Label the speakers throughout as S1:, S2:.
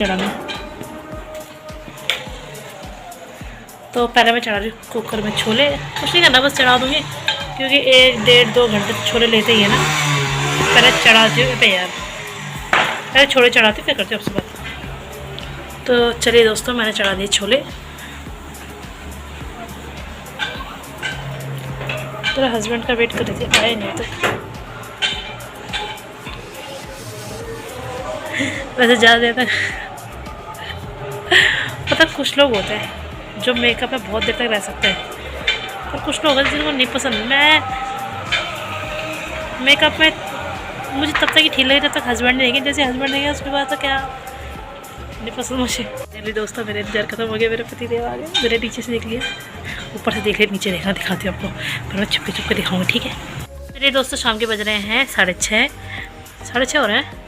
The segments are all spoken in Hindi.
S1: चढ़ाना। तो पहले मैं चढ़ा रही हूँ कुकर में छोले। कुछ नहीं करना, बस चढ़ा दूँगी क्योंकि 1-1.5-2 घंटे छोले लेते ही है ना। पहले चढ़ाती हूँ यार, पहले छोले चढ़ाती हूँ फिर करती हूँ आपसे बात। तो चलिए दोस्तों, मैंने चढ़ा दिए छोले। तेरा हस्बैंड का वेट कर रही थी, आए नहीं तो। वैसे ज़्यादा देर तक पता कुछ लोग होते हैं जो मेकअप में बहुत देर तक रह सकते हैं और कुछ लोग होते हैं जिनको नहीं पसंद। मैं मेकअप में मुझे तब तक ही ठीक लगी जब तक हस्बैंड नहीं देंगे। जैसे हस्बैंड नहीं है उसके बाद तो क्या नहीं पसंद मुझे। मेरे दोस्तों, मेरे इंतजार खत्म हो गया, मेरे पति देव आ गए। मेरे नीचे से देख लिया, ऊपर से देख लिया, नीचे देखना दिखाती हूँ आपको, पर मैं छुपके छुपके दिखाऊंगी, ठीक है। मेरे दोस्तों शाम के बज रहे हैं 6:30 हो रहे हैं।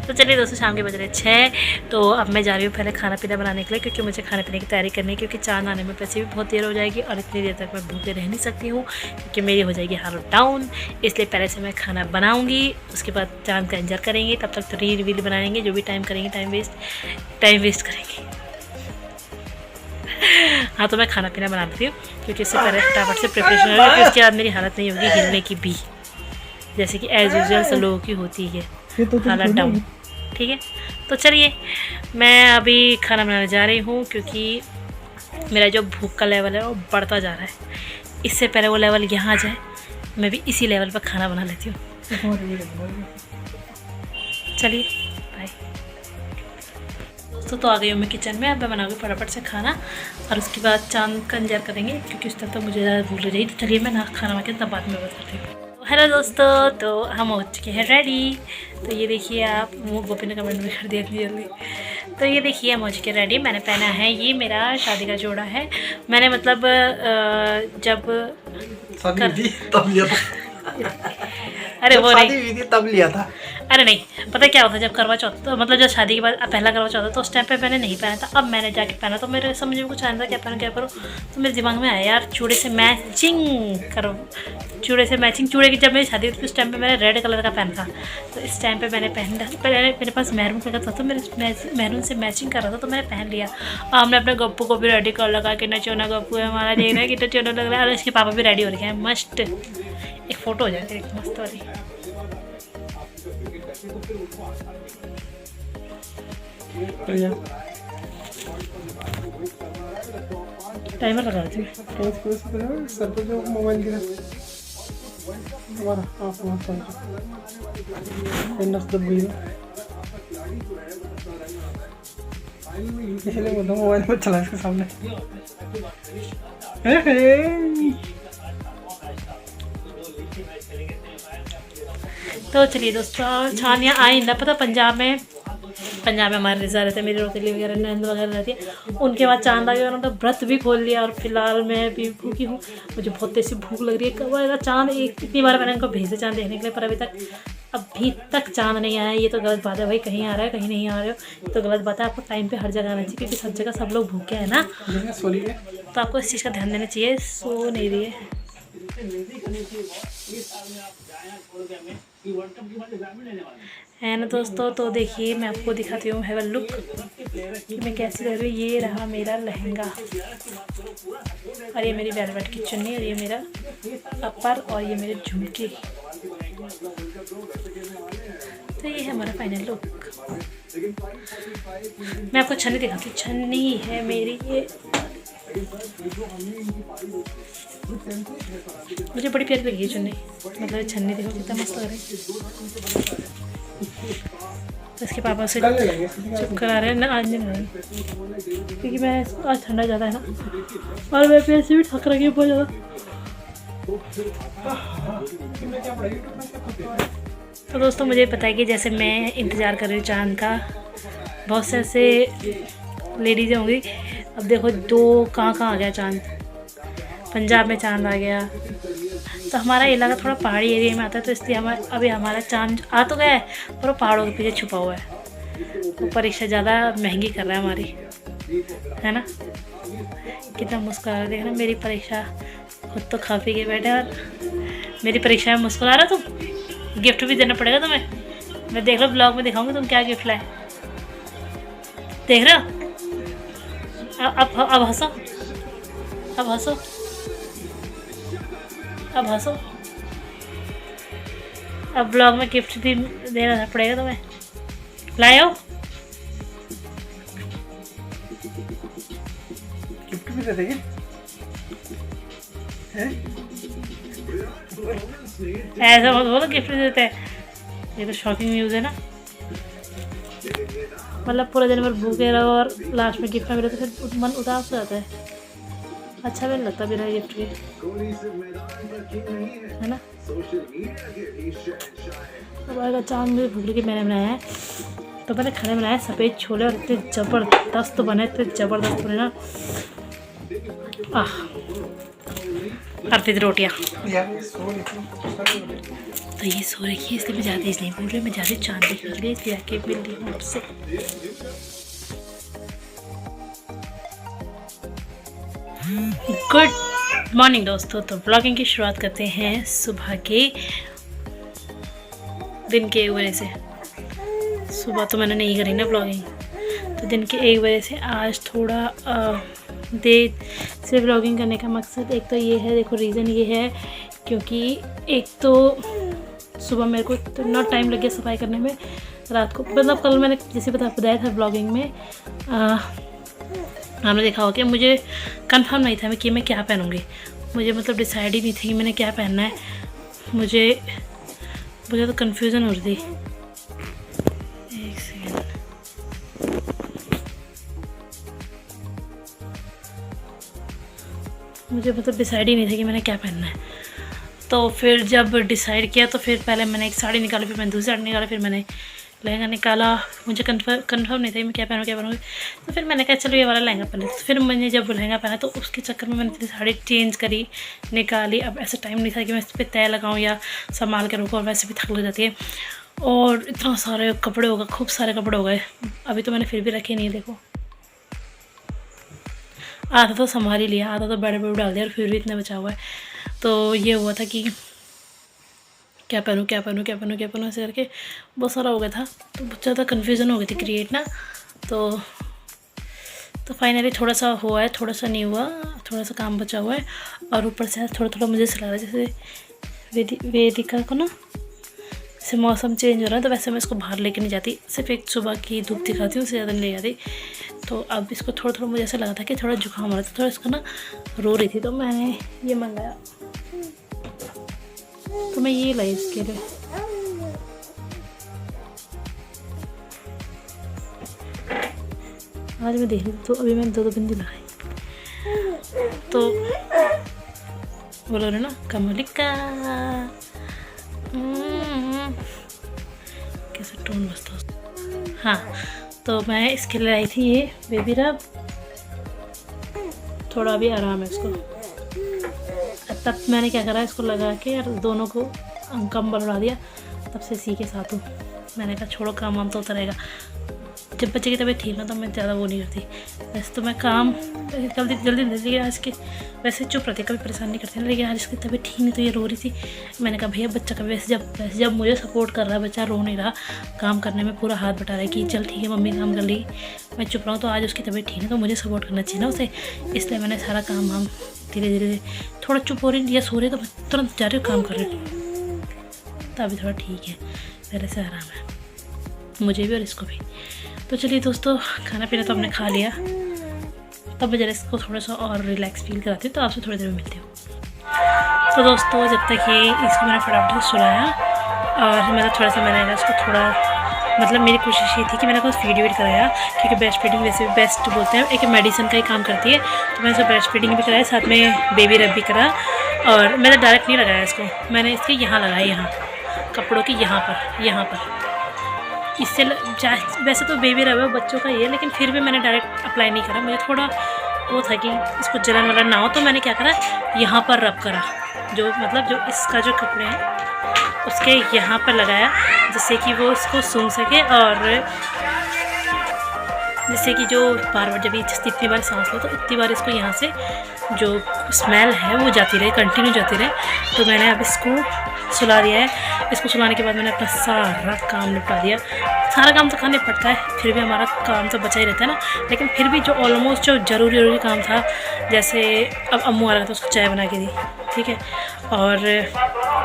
S1: तो चलिए दोस्तों, शाम के बज रहे 6। तो अब मैं जा रही हूँ पहले खाना पीना बनाने के लिए, क्योंकि मुझे खाने पीने की तैयारी करनी है, क्योंकि चाँद आने में वैसे भी बहुत देर हो जाएगी और इतनी देर तक मैं भूखे रह नहीं सकती हूँ क्योंकि मेरी हो जाएगी हालत डाउन। इसलिए पहले से मैं खाना बनाऊँगी, उसके बाद चाँद का इंतजार करेंगे। तब तक तो रील वील बनाएंगे, जो भी टाइम करेंगे टाइम वेस्ट करेंगे। हाँ, तो मैं खाना पीना बनाती हूँ क्योंकि इससे पहले फटाफट से प्रिपरेशन होगी, क्योंकि उसके बाद मेरी हालत नहीं होगी हिलने की भी, जैसे कि एज यूजुअल सब लोगों की होती है हालत डाउन, ठीक है। तो चलिए, मैं अभी खाना बनाने जा रही हूँ क्योंकि मेरा जो भूख का लेवल है वो बढ़ता जा रहा है। इससे पहले वो लेवल यहाँ आ जाए, मैं भी इसी लेवल पर खाना बना लेती हूँ। चलिए बाय दोस्तों। तो आ गई हूँ मैं किचन में। अब मैं बनाऊँगी फटाफट से खाना और उसके बाद चाँद का इंतजार करेंगे, क्योंकि उस तक तो मुझे ज़्यादा भूल रही। तो चलिए मैं खाना बना के तब बाद में बताती हूँ। हेलो दोस्तों, तो हम हो चुके हैं रेडी। तो ये देखिए, आप वो गोपी ने कमेंट में कर दिया इतनी जल्दी। तो ये देखिए, हम हो चुके रेडी। मैंने पहना है, ये मेरा शादी का जोड़ा है। मैंने मतलब जब
S2: तब लिया था।
S1: अरे वो
S2: नहीं तब लिया था।
S1: अरे नहीं, पता क्या होता है, जब करवा चौथ, तो मतलब जब शादी के बाद पहला करवा चौथ तो उस टाइम पे मैंने नहीं पहना था। अब मैंने जाके पहना तो मेरे समझ में कुछ आया था क्या पहनूं क्या करूँ। तो मेरे दिमाग में आया यार चूड़े से मैचिंग करो, चूड़े से मैचिंग। चूड़े की जब मेरी शादी थी उस टाइम पे मैंने रेड कलर का पहना था, तो इस टाइम पे मैंने पहना। पहले मेरे पास मैरून कलर था तो मेरे मैरून से मैचिंग कर रहा था तो मैंने पहन लिया। हमने अपने गप्पू को भी रेडी कर लगा कि नचोना गप्पू है हमारा, देख रहा है कि नचोना लग रहा है। और इसके पापा भी रेडी हो रखे हैं मस्त। एक फ़ोटो हो जाती है मस्त वाली। टाइमर लगा दी
S2: सर पे जो मोबाइल गिरा हमारा इसलिए बोलता हूँ मोबाइल में चला इसके सामने।
S1: तो चलिए दोस्तों, छानियाँ आई ना, पता पंजाब में हमारे रिश्तेदार रहते हैं, मेरी रोतेली वगैरह नंद वगैरह रहती है। उनके बाद चांद आ गया, उन्होंने व्रत भी खोल लिया और फिलहाल मैं भी भूखी हूँ। मुझे बहुत तेज़ भूख लग रही है। कब आएगा चांद? कितनी बार मैंने उनको भेजे चांद देखने के लिए, पर अभी तक चांद नहीं आया। ये तो गलत बात है भाई, कहीं आ रहा है कहीं नहीं आ रहे हो, ये तो गलत बात है। आपको टाइम पे हर जगह आना चाहिए, क्योंकि सब जगह सब लोग भूखे हैं ना, तो आपको इस चीज़ का ध्यान देना चाहिए। सो नहीं रही है ना दोस्तों। तो देखिए, मैं आपको दिखाती हूँ हैव अ लुक कि मैं कैसी लग रही हूँ। ये रहा मेरा लहंगा और ये मेरी वेलवेट की चुन्नी और ये मेरा अपर और ये मेरे झुमके। तो ये है हमारा फाइनल लुक। मैं आपको छन्नी दिखाती हूँ। छन्नी है मेरी ये, मुझे बड़ी प्यारी लगी है चुन्नी, मतलब छन्नी देखो कितना मस्त लग रही है। तो इसके पापा से चुप करा रहे हैं ना, आज नहीं, क्योंकि मैं आज ठंडा ज़्यादा है ना और मैं पैसे भी थक रही हूँ बहुत ज़्यादा। तो दोस्तों, मुझे पता है कि जैसे मैं इंतज़ार कर रही हूँ चांद का, बहुत से ऐसे लेडीज़ होंगी। अब देखो कहाँ आ गया चांद। पंजाब में चांद आ गया, तो हमारा इलाका थोड़ा पहाड़ी एरिया में आता है, तो इसलिए अभी हमारा चांद आ तो गया है पर वो पहाड़ों के पीछे छुपा हुआ है। तो परीक्षा ज़्यादा महंगी कर रहा है हमारी, है ना। कितना मुस्कुरा रहा है, देखना मेरी परीक्षा खुद तो खा पी के बैठे और मेरी परीक्षा में मुस्कुरा रहा। तुम गिफ्ट भी देना पड़ेगा तुम्हें, मैं देख लो ब्लॉग में दिखाऊंगी तुम क्या गिफ्ट लाए। देख रहे हो? अब हंसो, अब हंसो, अब हंसो। अब ब्लॉग में गिफ्ट भी देना पड़ेगा तुम्हें। लाए हो?
S2: गिफ्ट भी दे देंगे हैं?
S1: ऐसा मत बोलो गिफ्ट देते हैं, ये तो शॉकिंग न्यूज़ है ना। मतलब पूरे दिन भर भूखे रहो और लास्ट में गिफ्ट ना मिले तो फिर मन उदास हो जाता है, अच्छा भी नहीं लगता बिना गिफ्ट के, है ना। अब आएगा चांद मुझे भूख लगी, मैंने बनाया है तो मैंने खाने बनाया सफ़ेद छोले और इतने ज़बरदस्त बने, इतने ज़बरदस्त बने ना। अर्पित रोटियाँ तो ये सो रखी है इसलिए मैं ज़्यादा इसलिए बोल रही, मैं ज़्यादा चांद देखने के लिए इसलिए आके मिल रही हूँ आपसे। गुड मॉर्निंग दोस्तों, तो ब्लॉगिंग की शुरुआत करते हैं सुबह के दिन के 1 बजे से। सुबह तो मैंने नहीं करी ना ब्लॉगिंग, तो दिन के 1 बजे से आज थोड़ा देर से ब्लॉगिंग करने का मकसद एक तो ये है, देखो रीज़न ये है क्योंकि एक तो सुबह मेरे को इतना टाइम लग गया सफाई करने में रात को, मतलब कल मैंने जैसे बताया था ब्लॉगिंग में, आपने देखा होगा कि मुझे कंफर्म नहीं था कि मैं क्या पहनूंगी, मुझे मतलब डिसाइड ही नहीं थी कि मैंने क्या पहनना है, मुझे तो कंफ्यूजन हो रही थी। एक सेकेंड, मुझे मतलब डिसाइड ही नहीं था कि मैंने क्या पहनना है। तो फिर जब डिसाइड किया तो फिर पहले मैंने एक साड़ी निकाली, फिर मैंने दूसरी साड़ी निकाला, फिर मैंने लहंगा निकाला, मुझे कंफर्म नहीं था मैं क्या पहनूँगी। तो फिर मैंने कहा चलो ये वाला लहंगा पहने, तो फिर मैंने जब लहंगा पहना तो उसके चक्कर में मैंने साड़ी चेंज करी, निकाली। अब ऐसा टाइम नहीं था कि मैं इस पर तय लगाऊँ या संभाल के रखूँ, और वैसे भी थक लग जाती है, और इतना सारे कपड़े हो गए, खूब सारे कपड़े हो गए। अभी तो मैंने फिर भी रखे नहीं, देखो आधा तो संभाल ही लिया, आधा तो बेड पर डाल दिया, और फिर भी इतना बचा हुआ है। तो ये हुआ था कि क्या पहनूँ ऐसे करके बहुत सारा हो गया था, तो बहुत ज़्यादा कन्फ्यूज़न हो गई थी क्रिएट ना। तो फाइनली थोड़ा सा हुआ है, थोड़ा सा नहीं हुआ, थोड़ा सा काम बचा हुआ है। और ऊपर से थोड़ा मुझे ऐसा लग रहा है जैसे वेदिका को ना, जैसे मौसम चेंज हो रहा है तो वैसे मैं इसको बाहर लेके नहीं जाती, सिर्फ एक सुबह की धूप दिखाती हूँ, उससे ज़्यादा नहीं ले जाती। तो अब इसको थोड़ा मुझे ऐसा लगा था कि थोड़ा जुकाम हो रहा था, थोड़ा इसको ना रो रही थी, तो मैंने ये मंगाया, तो मैं ये लाई इसके लिए। आज मैं देख रही तो अभी मैंने 2 बिंदी लगाई, तो बोलो रहे ना कमलिका, कैसे टोन बजता। हाँ, तो मैं इसके लिए आई थी ये बेबी रब, थोड़ा भी आराम है इसको। तब मैंने क्या करा, इसको लगा के और दोनों को कंबल उड़ा दिया, तब से इसी के साथ हूँ। मैंने कहा छोड़ो काम वाम तो होता रहेगा, जब बच्चे की तबीयत ठीक ना तो मैं ज़्यादा वो नहीं करती। वैसे तो मैं काम जल्दी आज के वैसे चुप रहती, कभी परेशान नहीं करती, लेकिन आज इसकी तबीयत ठीक नहीं तो ये रो रही थी। मैंने कहा भैया बच्चा कभी वैसे जब मुझे सपोर्ट कर रहा है, बच्चा रो नहीं रहा, काम करने में पूरा हाथ बटा रहा है कि चल ठीक है मम्मी काम कर ली, मैं चुप रहा हूँ, तो आज उसकी तबीयत ठीक है तो मुझे सपोर्ट करना चाहिए ना उसे। इसलिए मैंने सारा काम वाम धीरे थोड़ा चुप हो रही या सो रही तो मैं तुरंत जा रही हूँ काम कर रही हूँ, तो अभी थोड़ा ठीक है, पहले से आराम है मुझे भी और इसको भी। तो चलिए दोस्तों, खाना पीना तो हमने खा लिया, तब मैं जरा इसको थोड़ा सा और रिलैक्स फील कराती हूँ, तो आपसे थोड़ी देर में मिलती हूँ। तो दोस्तों जब तक ये इसको मैंने फटाफट से सुलाया, और मतलब थोड़ा सा मैंने इसको थोड़ा, मतलब मेरी कोशिश ये थी कि मैंने उसको फीड कराया, क्योंकि ब्रेस्ट फीडिंग वैसे भी बेस्ट बोलते हैं, एक मेडिसिन का ही काम करती है। तो मैंने इसको ब्रेस्ट फीडिंग भी कराया, साथ में बेबी रब भी करा, और मैंने डायरेक्ट नहीं लगाया इसको, मैंने इसके यहाँ लगाया, यहाँ कपड़ों के यहाँ पर। इससे वैसे तो बेबी रब बच्चों का ही है, लेकिन फिर भी मैंने डायरेक्ट अप्लाई नहीं करा, मुझे थोड़ा वो था कि इसको जलन वलन ना हो, तो मैंने क्या करा, यहाँ पर रब करा, जो मतलब जो इसका जो कपड़े हैं उसके यहाँ पर लगाया, जिससे कि वो इसको सूंघ सके, और जिससे कि जो बार बार जब इतनी बार सांस लो तो इतनी बार इसको यहाँ से जो स्मेल है वो जाती रहे, कंटिन्यू जाती रहे। तो मैंने अब इसको सुला दिया है। इसको सुलाने के बाद मैंने अपना सारा काम निपटा दिया। सारा काम तो खाने पड़ता है, फिर भी हमारा काम तो बचा ही रहता है ना। लेकिन फिर भी जो ऑलमोस्ट जो ज़रूरी काम था, जैसे अब अम्मू आ रहा था, उसको चाय बना के दी, ठीक है। और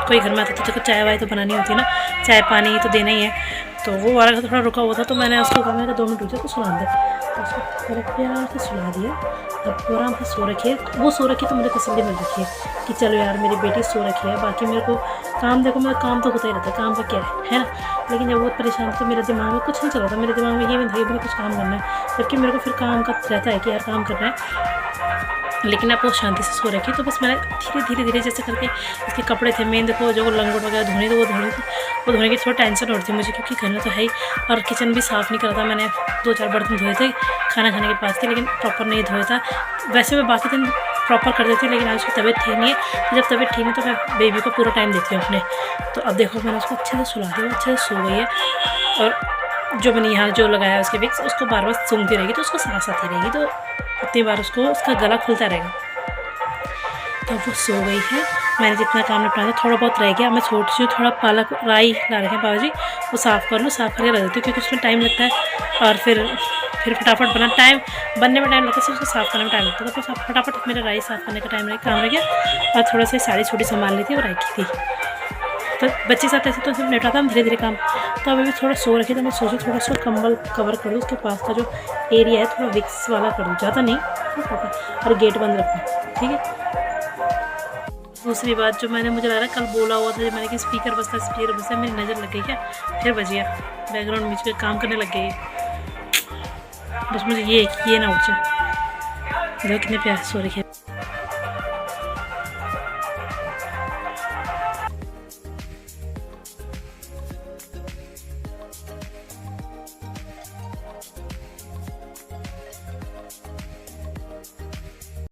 S1: कोई घर में आता तो चाय वाय तो बनानी होती है ना, चाय पानी तो देना ही है। तो वो आ रहा था, थोड़ा रुका हुआ था, तो मैंने उसको कहा मैंने 2 मिनट रुक जा तो सुला दे। तो उसको प्यार से सुला दिया। अब आराम से सो रखी है, वो सो रखी तो मुझे तसल्ली मिल रखी है कि चलो यार मेरी बेटी सो रखी है। बाकी मेरे को काम, देखो मेरा काम तो होता ही रहता है, काम का क्या है ना। लेकिन जब वो परेशान था, मेरे दिमाग में कुछ नहीं चल रहा था, मेरे दिमाग में ये भी था कि मुझे कुछ काम करना है, जबकि मेरे को फिर काम का रहता है कि यार काम करना है। लेकिन आप वो शांति से सो रखी। तो बस मैंने धीरे जैसे करके, इसके कपड़े थे मेन, देखो जो लंगोट वगैरह धोने, तो वो धोने की थोड़ा टेंशन हो रही थी मुझे, क्योंकि करना तो है ही। और किचन भी साफ़ नहीं करा था मैंने, 2-4 बर्तन धोए थे खाना खाने के बाद के, लेकिन प्रॉपर नहीं धोया था। वैसे मैं बाकी दिन प्रॉपर कर देती हूँ, लेकिन आज उसकी तबीयत ठीक नहीं है। तो जब तबीयत ठीक नहीं तो मैं बेबी को पूरा टाइम देती हूँ अपने। तो अब देखो मैंने उसको अच्छे से सुला दिया, अच्छे से सो गई है। और जो मैंने यहाँ जो लगाया उसके विक्स, उसको बार बार सूंघती रहेगी, तो उसको सांस आती रहेगी, तो उतनी बार उसको उसका गला खुलता रहेगा। तो वो सो गई है। मैंने जितना काम निपटाया था, थोड़ा बहुत रह गया। मैं सोच रही हूँ थोड़ा पालक राई ला रखे हैं बाबा जी, वो साफ़ कर लूँ, साफ़ करके रख देती हूँ, क्योंकि उसमें टाइम लगता है। और फिर फटाफट बनने में टाइम लगता है, सिर्फ उसको साफ़ करने में टाइम लगता है। तो फिर फटाफट मेरा राई साफ़ करने का काम रह गया। और थोड़ा सा साड़ी छोटी संभाल ली थी और रखी थी। तो बच्चे साथ ऐसे तो सिर्फ निपटाता हम धीरे काम। तो अभी भी थोड़ा सो रखी, तो मैं सोची थोड़ा सा कंबल कवर कर लूँ, उसके पास का जो एरिया है थोड़ा विक्स वाला कर दूँ, ज़्यादा नहीं, और गेट बंद रखूँ, ठीक है। दूसरी बात जो मुझे लग रहा है कल बोला हुआ था, जब मैंने कि स्पीकर बजता, मेरी नज़र लग गई क्या, फिर बज गया बैकग्राउंड म्यूजिक का काम करने लग गई। बस मुझे ये ना उठ जाए। देखो कितने प्यार सो रखे।